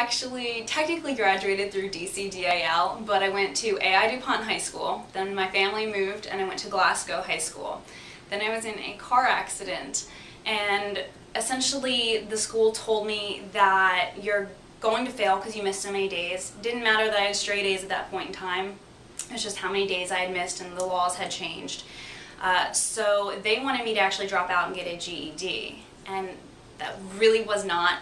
actually technically graduated through DCDAL, but I went to AI DuPont High School. Then my family moved and I went to Glasgow High School. Then I was in a car accident, and essentially the school told me that you're going to fail because you missed so many days. Didn't matter that I had straight A's at that point in time. It was just how many days I had missed, and the laws had changed. So they wanted me to actually drop out and get a GED, and that really was not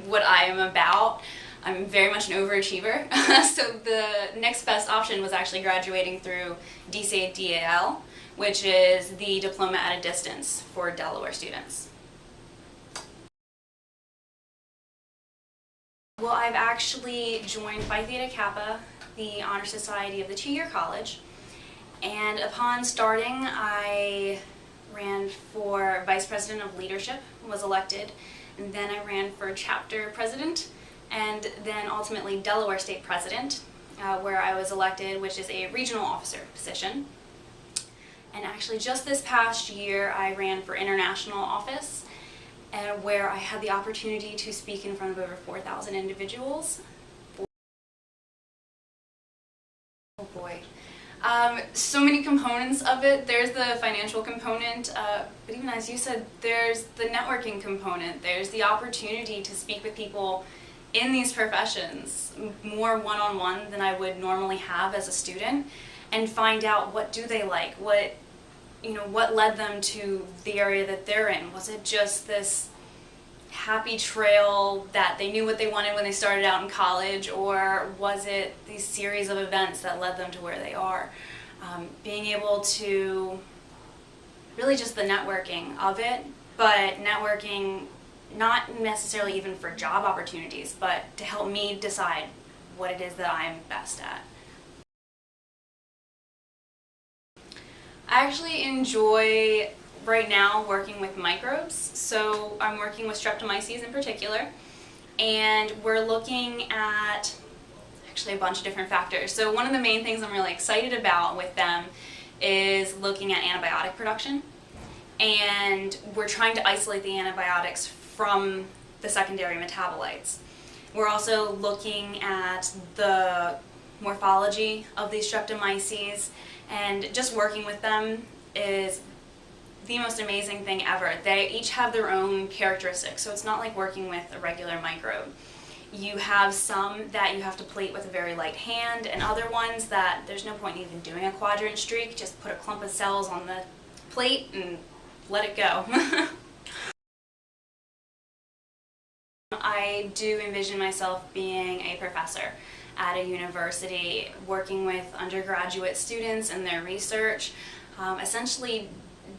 what I am about. I'm very much an overachiever. So the next best option was actually graduating through DCDAL, which is the Diploma at a Distance for Delaware students. Well, I've actually joined Phi Theta Kappa, the Honor Society of the two-year college, and upon starting I ran for Vice President of Leadership, was elected, and then I ran for Chapter President, and then ultimately Delaware State President, where I was elected, which is a regional officer position. And actually just this past year I ran for international office, and where I had the opportunity to speak in front of over 4,000 individuals. Oh boy. So many components of it. There's the financial component, but even as you said, there's the networking component. There's the opportunity to speak with people in these professions more one-on-one than I would normally have as a student, and find out what do they like, what led them to the area that they're in. Was it just this happy trail that they knew what they wanted when they started out in college, or was it these series of events that led them to where they are? Being able to really just the networking of it, but networking not necessarily even for job opportunities, but to help me decide what it is that I'm best at. I actually enjoy right now working with microbes, so I'm working with streptomyces in particular, and we're looking at actually a bunch of different factors. So one of the main things I'm really excited about with them is looking at antibiotic production, and we're trying to isolate the antibiotics from the secondary metabolites. We're also looking at the morphology of these streptomyces, and just working with them is the most amazing thing ever. They each have their own characteristics, so it's not like working with a regular microbe. You have some that you have to plate with a very light hand, and other ones that there's no point in even doing a quadrant streak. Just put a clump of cells on the plate and let it go. I do envision myself being a professor at a university, working with undergraduate students and their research. Essentially,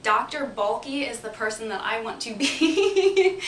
Dr. Bulky is the person that I want to be.